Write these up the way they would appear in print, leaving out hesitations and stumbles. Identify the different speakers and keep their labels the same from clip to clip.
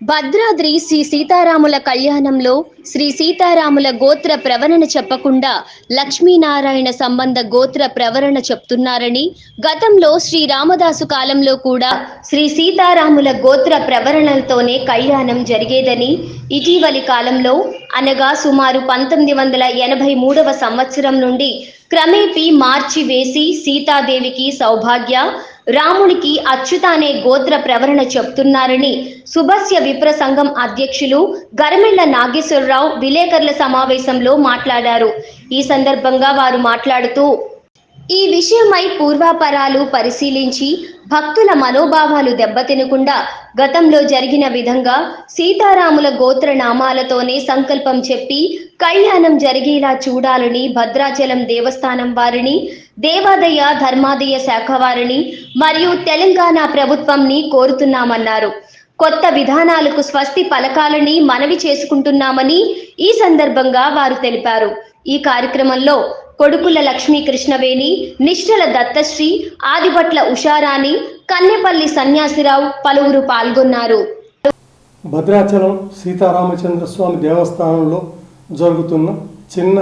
Speaker 1: భద్రాద్రి శ్రీ సీతారాముల కళ్యాణంలో శ్రీ సీతారాముల గోత్ర ప్రవరణ చెప్పకుండా లక్ష్మీనారాయణ సంబంధ గోత్ర ప్రవరణ చెప్తున్నారని, గతంలో శ్రీ రామదాసు కాలంలో కూడా శ్రీ సీతారాముల గోత్ర ప్రవరణలతోనే కళ్యాణం జరిగేదని, ఇటీవలి కాలంలో అనగా సుమారు 1983వ సంవత్సరం నుండి క్రమేపీ మార్చి వేసి సీతాదేవికి సౌభాగ్య, రాముడికి అచ్యుత అనే గోత్ర ప్రవరణ చెప్తున్నారని సుభస్య విప్ర సంఘం అధ్యక్షులు గరమెళ్ల నాగేశ్వరరావు విలేకరుల సమావేశంలో మాట్లాడారు. ఈ సందర్భంగా వారు మాట్లాడుతూ, ఈ విషయమై పూర్వాపరాలు పరిశీలించి భక్తుల మనోభావాలు దెబ్బతినకుండా గతంలో జరిగిన విధంగా సీతారాముల గోత్ర నామాలతోనే సంకల్పం చెప్పి కళ్యాణం జరిగేలా చూడాలని భద్రాచలం దేవస్థానం వారిని, దేవాదాయ ధర్మాదాయ శాఖ వారిని మరియు తెలంగాణ ప్రభుత్వంని కోరుతున్నామన్నారు. కొత్త విధానాలకు స్వస్తి పలకాలని మనవి చేసుకుంటున్నామని ఈ సందర్భంగా వారు తెలిపారు. ఈ కార్యక్రమంలో కొడుకుల లక్ష్మీ కృష్ణవేణి, నిష్టల దత్తశ్రీ, ఆదిభట్ల ఉషారాణి, కన్నెపల్లి సన్యాసిరావు పలువురు పాల్గొన్నారు.
Speaker 2: భద్రాచలం సీతారామచంద్ర స్వామి దేవస్థానంలో జరుగుతున్న చిన్న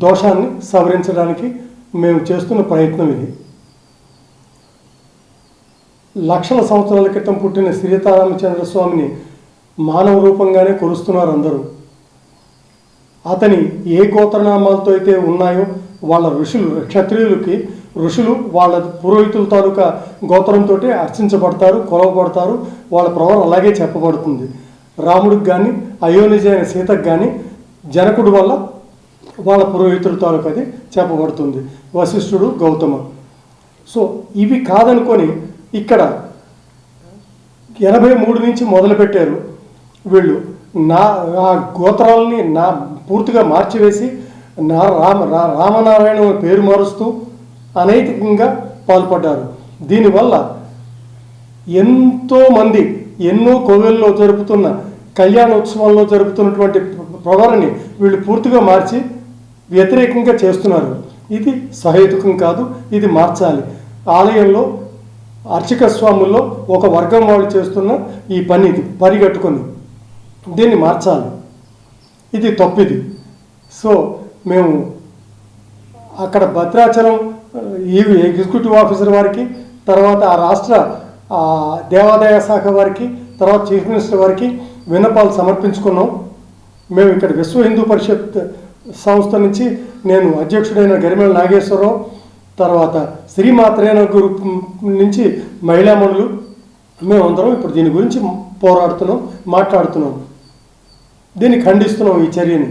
Speaker 2: దోషాన్ని సవరించడానికి మేము చేస్తున్న ప్రయత్నం ఇది. లక్షల సంవత్సరాల క్రితం పుట్టిన సీతారామచంద్ర స్వామిని మానవ రూపంగానే కొలుస్తున్నారు అందరూ. అతని ఏ గోత్రనామాలతో అయితే ఉన్నాయో వాళ్ళ ఋషులు, క్షత్రియులకి ఋషులు వాళ్ళ పురోహితుల తాలూకా గోత్రంతో అర్చించబడతారు, కొలవబడతారు. వాళ్ళ ప్రవరం అలాగే చెప్పబడుతుంది. రాముడికి కానీ అయోనిజ అయిన సీతకు కానీ జనకుడు వల్ల వాళ్ళ పురోహితుల తాలూకా అది చెప్పబడుతుంది, వశిష్ఠుడు, గౌతమ. సో ఇవి కాదనుకొని ఇక్కడ 83 నుంచి మొదలుపెట్టారు వీళ్ళు. ఆ గోత్రాలని పూర్తిగా మార్చివేసి రామనారాయణ పేరు మారుస్తూ అనైతికంగా పాల్పడ్డారు. దీనివల్ల ఎంతోమంది ఎన్నో కోవెల్లో జరుపుతున్న కళ్యాణోత్సవంలో జరుపుతున్నటువంటి ప్రవరణని వీళ్ళు పూర్తిగా మార్చి వ్యతిరేకంగా చేస్తున్నారు. ఇది సహేతుకం కాదు, ఇది మార్చాలి. ఆలయంలో అర్చక స్వాముల్లో ఒక వర్గం వాళ్ళు చేస్తున్న ఈ పని ఇది పరిగట్టుకొని దీన్ని మార్చాలి. ఇది తప్పిది. సో మేము అక్కడ భద్రాచలం ఎగ్జిక్యూటివ్ ఆఫీసర్ వారికి, తర్వాత ఆ రాష్ట్ర దేవాదాయ శాఖ వారికి, తర్వాత చీఫ్ మినిస్టర్ వారికి విన్నపాలు సమర్పించుకున్నాం. మేము ఇక్కడ విశ్వ హిందూ పరిషత్ సంస్థ నుంచి నేను అధ్యక్షుడైన గరిమెళ్ల నాగేశ్వరరావు, తర్వాత శ్రీమాత్రేన గ్రూప్ నుంచి మహిళామణులు, మేమందరం ఇప్పుడు దీని గురించి పోరాడుతున్నాం, మాట్లాడుతున్నాం. దీన్ని ఖండిస్తున్నాం. ఈ చర్యని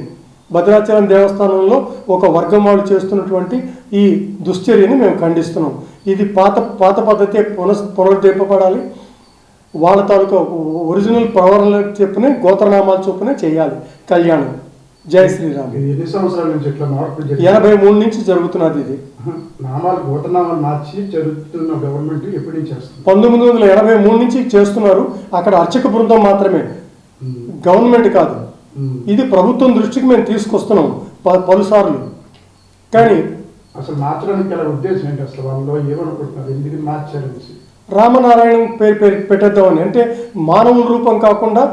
Speaker 2: భద్రాచలం దేవస్థానంలో ఒక వర్గం వాళ్ళు చేస్తున్నటువంటి ఈ దుశ్చర్యని మేము ఖండిస్తున్నాం. ఇది పాత పద్ధతి పునరుద్ధరింపబడాలి. వాళ్ళ తాలూకా ఒరిజినల్ ప్రవరణ చెప్పునే గోత్రనామాలు చొప్పునే చేయాలి కళ్యాణం. జై శ్రీరామ్. 83 నుంచి జరుగుతున్నది ఇది. 1983 నుంచి చేస్తున్నారు. అక్కడ అర్చక బృందం మాత్రమే, గవర్నమెంట్ కాదు. ఇది ప్రభుత్వం దృష్టికి మేము తీసుకొస్తున్నాం పలుసార్లు. కానీ
Speaker 3: అసలు మార్చడానికి గల ఉద్దేశం ఏంటి? అసలు వాళ్ళు ఏమనుకుంటున్నారు, ఎందుకు మార్చారు?
Speaker 2: రామనారాయణ పేరు పెట్టేద్దామని. అంటే మానవ రూపం కాకుండా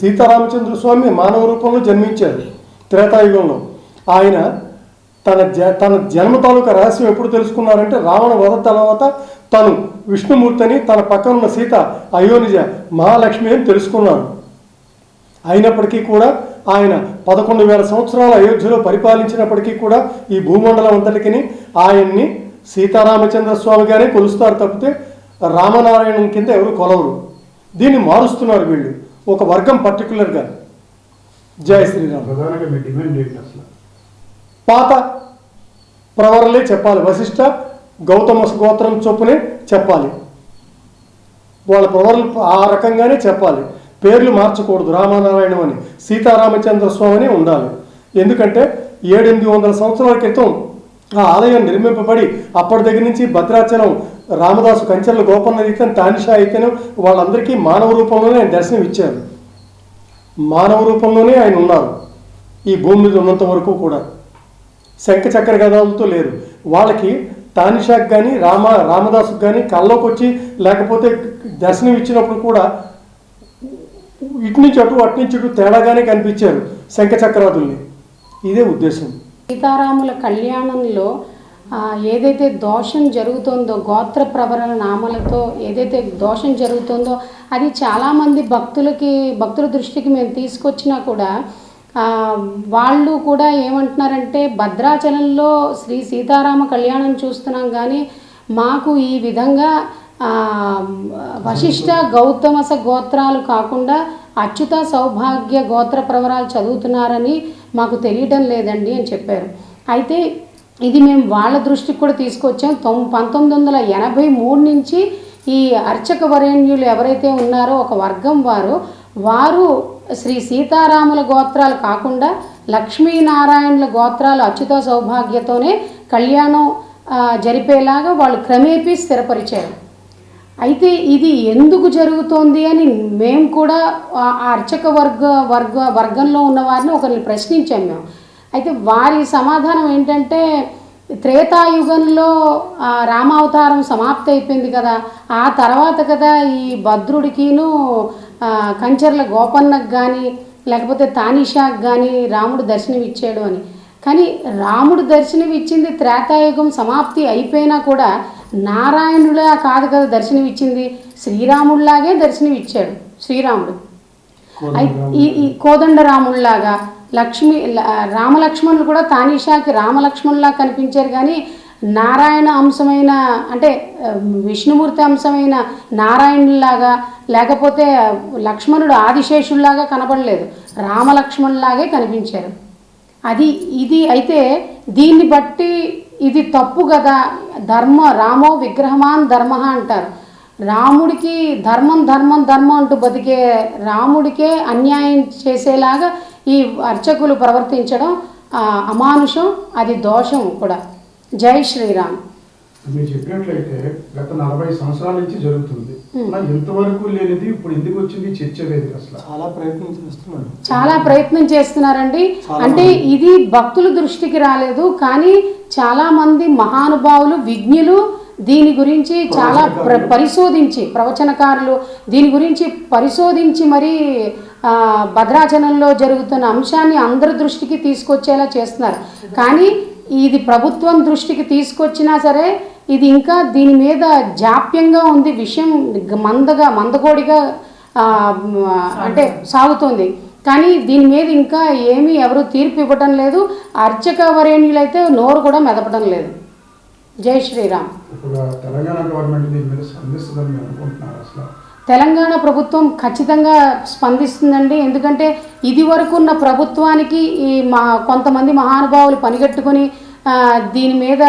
Speaker 2: సీతారామచంద్ర స్వామి మానవ రూపంలో జన్మించారు త్రేతాయుగంలో. ఆయన తన జన్మ తాలూకా రహస్యం ఎప్పుడు తెలుసుకున్నారంటే రావణ వధ తర్వాత తను విష్ణుమూర్తి అని, తన పక్కన ఉన్న సీత అయోనిజ మహాలక్ష్మి అని తెలుసుకున్నారు. అయినప్పటికీ కూడా ఆయన 11,000 సంవత్సరాల అయోధ్యలో పరిపాలించినప్పటికీ కూడా ఈ భూమండలం అంతటికి ఆయన్ని సీతారామచంద్ర స్వామిగానే కొలుస్తారు తప్పితే రామనారాయణం కింద ఎవరు కొలవరు. దీన్ని మారుస్తున్నారు వీళ్ళు, ఒక వర్గం పర్టికులర్గా. జై శ్రీరామ్. పాత ప్రవరలే చెప్పాలి, వశిష్ఠ గౌతమ గోత్రం చొప్పునే చెప్పాలి. వాళ్ళ ప్రవరలు ఆ రకంగానే చెప్పాలి. పేర్లు మార్చకూడదు. రామనారాయణం అని, సీతారామచంద్ర స్వామి అని ఉండాలి. ఎందుకంటే 700-800 సంవత్సరాల క్రితం ఆ ఆలయం నిర్మింపబడి అప్పటి దగ్గర నుంచి భద్రాచలం రామదాసు, కంచెర్ల గోపన్న అయితే, తానిషా అయితేనే వాళ్ళందరికీ మానవ రూపంలోనే ఆయన దర్శనం ఇచ్చారు. మానవ రూపంలోనే ఆయన ఉన్నారు ఈ భూమి మీద ఉన్నంత వరకు కూడా. శంఖ చక్ర గదాలతో లేరు. వాళ్ళకి తానిషాకు కానీ రామదాసుకు కానీ కల్లోకి వచ్చి లేకపోతే దర్శనం ఇచ్చినప్పుడు కూడా ఇటు నుంచి అటు నుంచి ఇటు తేడాగానే కనిపించారు శంఖచక్రాదుల్ని. ఇదే ఉద్దేశం.
Speaker 4: సీతారాముల కళ్యాణంలో ఏదైతే దోషం జరుగుతుందో, గోత్ర ప్రవరణ నామలతో ఏదైతే దోషం జరుగుతుందో అది చాలామంది భక్తుల దృష్టికి మేము తీసుకొచ్చినా కూడా వాళ్ళు కూడా ఏమంటున్నారంటే, భద్రాచలంలో శ్రీ సీతారామ కళ్యాణం చూస్తున్నాం కానీ మాకు ఈ విధంగా వశిష్ఠ గౌతమస గోత్రాలు కాకుండా అచ్యుత సౌభాగ్య గోత్ర ప్రవరాలు చదువుతున్నారని మాకు తెలియటం లేదండి అని చెప్పారు. అయితే ఇది మేము వాళ్ళ దృష్టికి కూడా తీసుకొచ్చాం. 1983 నుంచి ఈ అర్చక వరేణ్యులు ఎవరైతే ఉన్నారో ఒక వర్గం వారు శ్రీ సీతారాముల గోత్రాలు కాకుండా లక్ష్మీనారాయణుల గోత్రాలు అచ్యుత సౌభాగ్యతోనే కళ్యాణం జరిపేలాగా వాళ్ళు క్రమేపీ స్థిరపరిచారు. అయితే ఇది ఎందుకు జరుగుతోంది అని మేము కూడా ఆ అర్చక వర్గంలో ఉన్న వారిని ఒకరిని ప్రశ్నించాం మేము. అయితే వారి సమాధానం ఏంటంటే, త్రేతాయుగంలో రామావతారం సమాప్తి అయిపోయింది కదా, ఆ తర్వాత కదా ఈ భద్రుడికిను కంచర్ల గోపన్నకు కానీ లేకపోతే తానిషాకు కానీ రాముడు దర్శనం ఇచ్చాడు అని. కానీ రాముడు దర్శనం ఇచ్చింది త్రేతాయుగం సమాప్తి అయిపోయినా కూడా నారాయణులా కాదు కదా దర్శనం ఇచ్చింది, శ్రీరాముడిలాగే దర్శనం ఇచ్చాడు శ్రీరాముడు. ఈ కోదండరాముడిలాగా రామలక్ష్మణులు కూడా తానిషాకి రామలక్ష్మణులా కనిపించారు కానీ నారాయణ అంశమైన అంటే విష్ణుమూర్తి అంశమైన నారాయణుల్లాగా లేకపోతే లక్ష్మణుడు ఆదిశేషుల్లాగా కనబడలేదు, రామలక్ష్మణులాగే కనిపించారు. ఇది అయితే దీన్ని బట్టి ఇది తప్పు కదా, రామో విగ్రహమాన్ ధర్మ అంటారు. రాముడికి ధర్మం అంటూ బతికే రాముడికే అన్యాయం చేసేలాగా ఈ అర్చకులు ప్రవర్తించడం అమానుషం, అది దోషం కూడా. జై శ్రీరామ్.
Speaker 3: మీరు చెప్పినట్లయితే గత 40 సంవత్సరాల నుంచి జరుగుతుంది, ఇంతవరకు లేనిది ఇప్పుడు ఎందుకు వచ్చింది చర్చ వేదిక? అసలు
Speaker 4: చాలా ప్రయత్నం చేస్తున్నారండి. అంటే ఇది భక్తుల దృష్టికి రాలేదు, కానీ చాలా మంది మహానుభావులు విజ్ఞులు దీని గురించి చాలా పరిశోధించి, ప్రవచనకారులు దీని గురించి పరిశోధించి మరి భద్రాచలంలో జరుగుతున్న అంశాన్ని అందరి దృష్టికి తీసుకొచ్చేలా చేస్తున్నారు. కానీ ఇది ప్రభుత్వం దృష్టికి తీసుకొచ్చినా సరే ఇది ఇంకా దీని మీద జాప్యంగా ఉంది, విషయం మందకోడిగా అంటే సాగుతుంది. కానీ దీని మీద ఇంకా ఏమీ ఎవరు తీర్పు ఇవ్వటం లేదు. అర్చక వరేణ్యులైతే నోరు కూడా మెదపడం లేదు. జై శ్రీరామ్. తెలంగాణ ప్రభుత్వం ఖచ్చితంగా స్పందిస్తుందండి. ఎందుకంటే ఇది వరకు ఉన్న ప్రభుత్వానికి ఈ కొంతమంది మహానుభావులు పనిగట్టుకొని దీని మీద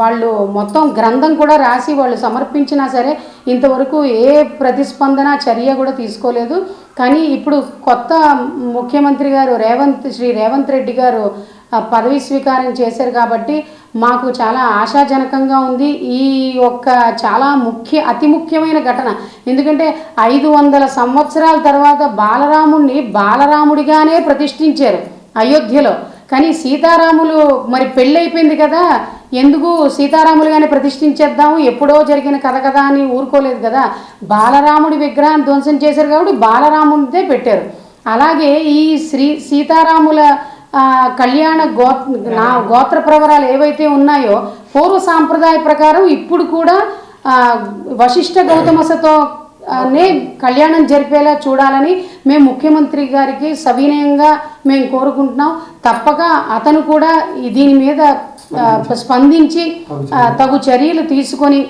Speaker 4: వాళ్ళు మొత్తం గ్రంథం కూడా రాసి వాళ్ళు సమర్పించినా సరే ఇంతవరకు ఏ ప్రతిస్పందన చర్య కూడా తీసుకోలేదు. కానీ ఇప్పుడు కొత్త ముఖ్యమంత్రి గారు శ్రీ రేవంత్ రెడ్డి గారు పదవి స్వీకారం చేశారు కాబట్టి మాకు చాలా ఆశాజనకంగా ఉంది. ఈ చాలా అతి ముఖ్యమైన ఘటన. ఎందుకంటే 500 సంవత్సరాల తర్వాత బాలరాముడిగానే ప్రతిష్ఠించారు అయోధ్యలో. కానీ సీతారాములు మరి పెళ్ళి అయిపోయింది కదా, ఎందుకు సీతారాములుగానే ప్రతిష్ఠించేద్దాము, ఎప్పుడో జరిగిన కథ కదా అని ఊరుకోలేదు కదా. బాలరాముడి విగ్రహాన్ని ధ్వంసం చేశారు కాబట్టి బాలరాముడిదే పెట్టారు. అలాగే ఈ సీతారాముల కళ్యాణ గోత్ర ప్రవరాలు ఏవైతే ఉన్నాయో పూర్వ సాంప్రదాయ ప్రకారం ఇప్పుడు కూడా వశిష్ఠ గౌతమసతో కళ్యాణం జరిపేలా చూడాలని మేము ముఖ్యమంత్రి గారికి సవినయంగా మేము కోరుకుంటున్నాం. తప్పక అతను కూడా దీని మీద స్పందించి తగు చర్యలు తీసుకొని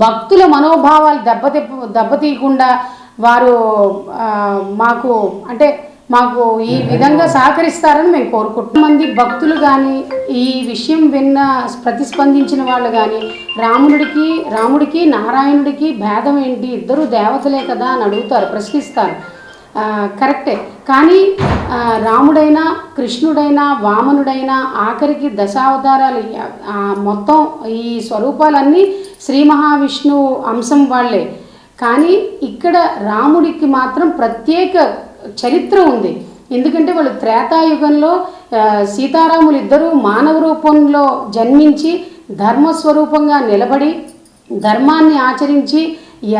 Speaker 4: భక్తుల మనోభావాలు దెబ్బతీయకుండా వారు మాకు ఈ విధంగా సహకరిస్తారని మేము కోరుకుంటున్నాం. మంది భక్తులు కానీ ఈ విషయం ప్రతిస్పందించిన వాళ్ళు కానీ రాముడికి నారాయణుడికి భేదం ఏంటి, ఇద్దరు దేవతలే కదా అని అడుగుతారు, ప్రశ్నిస్తారు. కరెక్టే. కానీ రాముడైనా కృష్ణుడైనా వామనుడైనా ఆఖరికి దశావతారాలు మొత్తం ఈ స్వరూపాలన్నీ శ్రీ మహావిష్ణువు అంశం వాళ్ళే. కానీ ఇక్కడ రాముడికి మాత్రం ప్రత్యేక చరిత్ర ఉంది. ఎందుకంటే వాళ్ళు త్రేతాయుగంలో సీతారాములు ఇద్దరూ మానవ రూపంలో జన్మించి ధర్మస్వరూపంగా నిలబడి ధర్మాన్ని ఆచరించి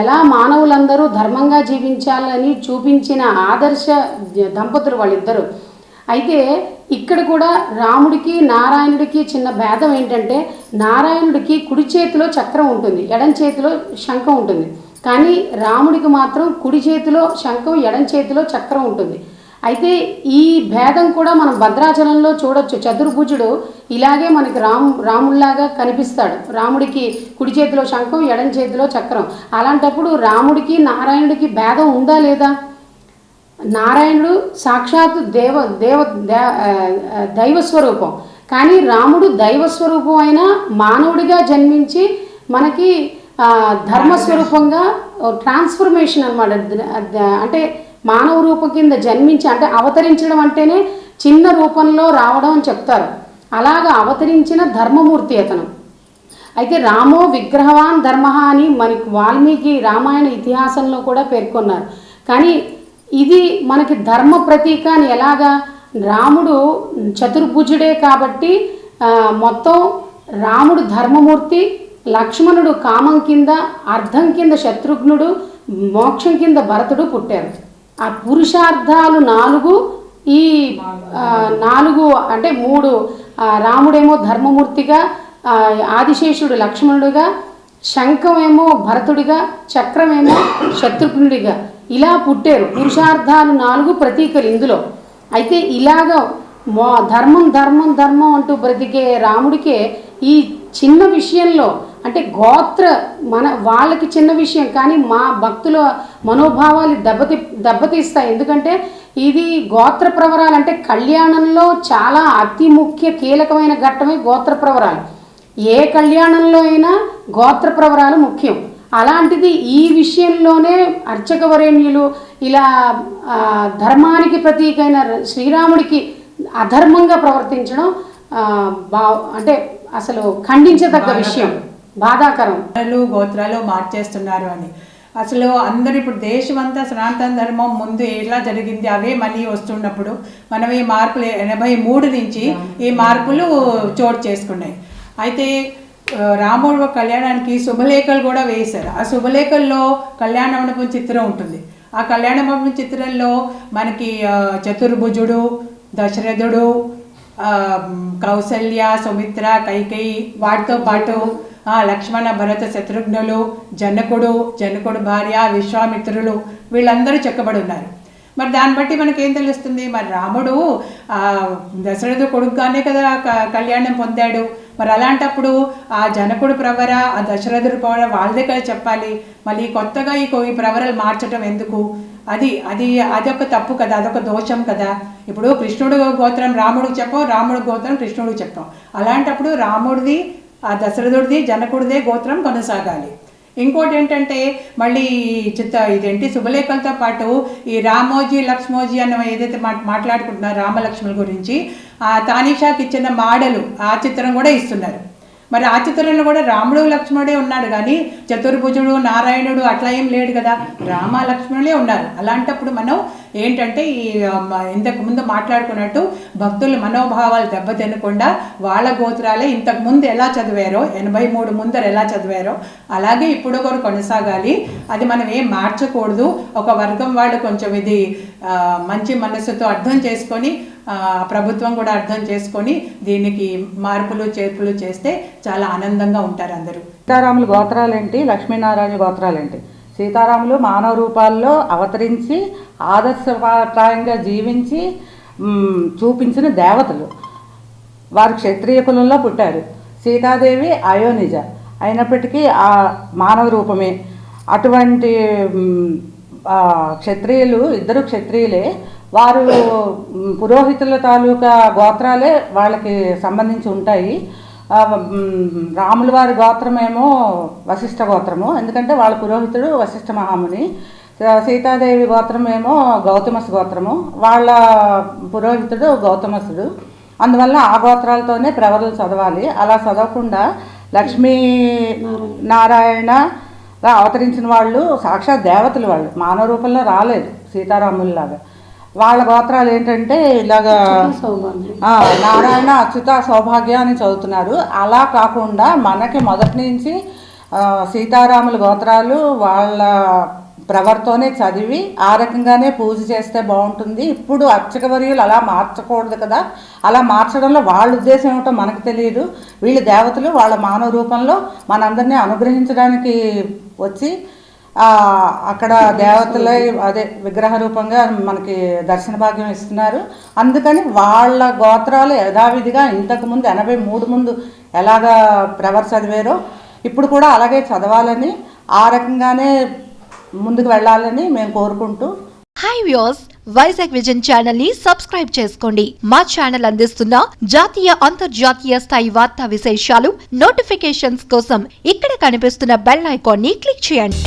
Speaker 4: ఎలా మానవులందరూ ధర్మంగా జీవించాలని చూపించిన ఆదర్శ దంపతులు వాళ్ళిద్దరూ. అయితే ఇక్కడ కూడా రాముడికి నారాయణుడికి చిన్న భేదం ఏంటంటే, నారాయణుడికి కుడి చేతిలో చక్రం ఉంటుంది, ఎడం చేతిలో శంఖం ఉంటుంది. కానీ రాముడికి మాత్రం కుడి చేతిలో శంఖం, ఎడం చేతిలో చక్రం ఉంటుంది. అయితే ఈ భేదం కూడా మనం భద్రాచలంలో చూడొచ్చు. చతుర్భుజుడు ఇలాగే మనకి రాముడిలాగా కనిపిస్తాడు. రాముడికి కుడి చేతిలో శంఖం, ఎడం చేతిలో చక్రం. అలాంటప్పుడు రాముడికి నారాయణుడికి భేదం ఉందా లేదా? నారాయణుడు సాక్షాత్ దైవస్వరూపం, కానీ రాముడు దైవస్వరూపం అయిన మానవుడిగా జన్మించి మనకి ధర్మస్వరూపంగా ట్రాన్స్ఫర్మేషన్ అన్నమాట. అంటే మానవ రూపం కింద జన్మించి, అంటే అవతరించడం అంటేనే చిన్న రూపంలో రావడం అని చెప్తారు. అలాగా అవతరించిన ధర్మమూర్తి అతను. అయితే రామో విగ్రహవాన్ ధర్మ అని మనకి వాల్మీకి రామాయణ ఇతిహాసంలో కూడా పేర్కొన్నారు. కానీ ఇది మనకి ధర్మ ప్రతీక అని ఎలాగా? రాముడు చతుర్భుజుడే కాబట్టి మొత్తం రాముడు ధర్మమూర్తి, లక్ష్మణుడు కామం కింద, అర్థం కింద శత్రుఘ్నుడు, మోక్షం కింద భరతుడు పుట్టారు. ఆ పురుషార్థాలు 4, ఈ 4 అంటే 3 రాముడేమో ధర్మమూర్తిగా, ఆదిశేషుడు లక్ష్మణుడిగా, శంఖమేమో భరతుడిగా, చక్రమేమో శత్రుఘ్నుడిగా ఇలా పుట్టారు. పురుషార్థాలు 4 ప్రతీకలు ఇందులో. అయితే ఇలాగా ధర్మం ధర్మం ధర్మం అంటూ బ్రతికే రాముడికే ఈ చిన్న విషయంలో, అంటే వాళ్ళకి చిన్న విషయం కానీ మా భక్తుల మనోభావాలు దెబ్బతీస్తాయి. ఎందుకంటే ఇది గోత్ర ప్రవరాలు, అంటే కళ్యాణంలో చాలా అతి ముఖ్య కీలకమైన ఘట్టమే గోత్ర ప్రవరాలు. ఏ కళ్యాణంలో అయినా గోత్ర ప్రవరాలు ముఖ్యం. అలాంటిది ఈ విషయంలోనే అర్చకవరేణ్యులు ఇలా ధర్మానికి ప్రతీకైన శ్రీరాముడికి అధర్మంగా ప్రవర్తించడం అంటే అసలు ఖండించదగ్గ విషయం, బాధాకరం.
Speaker 5: గోత్రాలు మార్చేస్తున్నారు అని అసలు అందరూ ఇప్పుడు దేశం అంతా సనాతన ధర్మం ముందు ఎలా జరిగింది అవే మళ్ళీ వస్తున్నప్పుడు మనం ఈ మార్పులు 83 నుంచి ఈ మార్పులు చోటు చేసుకున్నాయి. అయితే రాముడు కళ్యాణానికి శుభలేఖలు కూడా వేశారు. ఆ శుభలేఖల్లో కళ్యాణ మండపం చిత్రం ఉంటుంది. ఆ కళ్యాణ మండపం చిత్రంలో మనకి చతుర్భుజుడు, దశరథుడు, కౌసల్య, సుమిత్ర, కైకేయి, వాటితో పాటు లక్ష్మణ, భరత, శత్రుఘ్నులు, జనకుడు భార్య, విశ్వామిత్రులు వీళ్ళందరూ చెక్కబడి ఉన్నారు. మరి దాన్ని బట్టి మనకేం తెలుస్తుంది? మరి రాముడు దశరథుడు కొడుకుగానే కదా కళ్యాణం పొందాడు. మరి అలాంటప్పుడు ఆ జనకుడు ప్రవర, ఆ దశరథుడు ప్రవర వాళ్ళదే కదా చెప్పాలి. మళ్ళీ కొత్తగా ఈ ప్రవరలు మార్చడం ఎందుకు? అదొక తప్పు కదా, అదొక దోషం కదా. ఇప్పుడు కృష్ణుడు గోత్రం రాముడికి చెప్పాం, రాముడి గోత్రం కృష్ణుడికి చెప్పాం. అలాంటప్పుడు రాముడిది, ఆ దశరథుడిది, జనకుడిదే గోత్రం కొనసాగాలి. ఇంకోటి ఏంటంటే మళ్ళీ ఇదేంటి శుభలేఖలతో పాటు ఈ రామోజీ లక్ష్మోజీ అన్న ఏదైతే మాట్లాడుకుంటున్నారు రామలక్ష్మణుల గురించి, ఆ తానీషాకి ఇచ్చిన మాడలు ఆ చిత్రం కూడా ఇస్తున్నారు. మరి ఆ చిత్రంలో కూడా రాముడు లక్ష్మణుడే ఉన్నాడు, కానీ చతుర్భుజుడు నారాయణుడు అట్లా ఏం లేడు కదా, రామ లక్ష్మణులే ఉన్నారు. అలాంటప్పుడు మనం ఏంటంటే ఇంతకు ముందు మాట్లాడుకున్నట్టు భక్తుల మనోభావాలు దెబ్బతినకుండా వాళ్ళ గోత్రాలే ఇంతకు ముందు ఎలా చదివారో 83 ముందర ఎలా చదివారో అలాగే ఇప్పుడు కూడా కొనసాగాలి. అది మనం ఏం మార్చకూడదు. ఒక వర్గం వాళ్ళు కొంచెం ఇది మంచి మనస్సుతో అర్థం చేసుకొని, ప్రభుత్వం కూడా అర్థం చేసుకొని దీనికి మార్పులు చేర్పులు చేస్తే చాలా ఆనందంగా ఉంటారు అందరూ.
Speaker 6: సీతారాముల గోత్రాలేంటి, లక్ష్మీనారాయణ గోత్రాలేంటి? సీతారాములు మానవ రూపాల్లో అవతరించి ఆదర్శప్రాయంగా జీవించి చూపించిన దేవతలు. వారు క్షత్రియ కులంలో పుట్టారు. సీతాదేవి అయోనిజ అయినప్పటికీ ఆ మానవ రూపమే. అటువంటి క్షత్రియులు, ఇద్దరు క్షత్రియులే. వారు పురోహితుల తాలూకా గోత్రాలే వాళ్ళకి సంబంధించి ఉంటాయి. రాముల వారి గోత్రమేమో వశిష్ఠ గోత్రము, ఎందుకంటే వాళ్ళ పురోహితుడు వశిష్ఠ మహాముని. సీతాదేవి గోత్రమేమో గౌతమస్ గోత్రము, వాళ్ళ పురోహితుడు గౌతమసుడు. అందువల్ల ఆ గోత్రాలతోనే ప్రవరలు చదవాలి. అలా చదవకుండా లక్ష్మీ నారాయణ అవతరించిన వాళ్ళు సాక్షాత్ దేవతలు. వాళ్ళు మానవ రూపంలో రాలేదు సీతారాముల్లాగా. వాళ్ళ గోత్రాలు ఏంటంటే ఇలాగా నారాయణ, అచ్యుత, సౌభాగ్య అని చదువుతున్నారు. అలా కాకుండా మనకి మొదటి నుంచి సీతారాముల గోత్రాలు వాళ్ళ ప్రవర్తనే చదివి ఆ రకంగానే పూజ చేస్తే బాగుంటుంది. ఇప్పుడు అర్చకవర్యులు అలా మార్చకూడదు కదా, అలా మార్చడంలో వాళ్ళ ఉద్దేశం ఏమిటో మనకు తెలియదు. వీళ్ళు దేవతలు వాళ్ళ మానవ రూపంలో మనందరినీ అనుగ్రహించడానికి వచ్చి అక్కడ దేవతలే అదే విగ్రహ రూపంగా మనకి దర్శన భాగ్యం ఇస్తున్నారు. అందుకని వాళ్ళ గోత్రాలు యథావిధిగా ఇంతకుముందు 83 ముందు ఎలాగా ప్రవర్ చదివారో ఇప్పుడు కూడా అలాగే చదవాలని, ఆ రకంగానే ముందుకు వెళ్ళాలని మేము కోరుకుంటూ.
Speaker 7: Hi viewers, Vizag vision channel ని సబ్స్క్రైబ్ చేసుకోండి. మా ఛానల్ అందిస్తున్న జాతీయ అంతర్జాతీయ స్థాయి వార్తా విశేషాలు నోటిఫికేషన్స్ కోసం ఇక్కడ కనిపిస్తున్న బెల్ ఐకాన్ ని క్లిక్ చేయండి.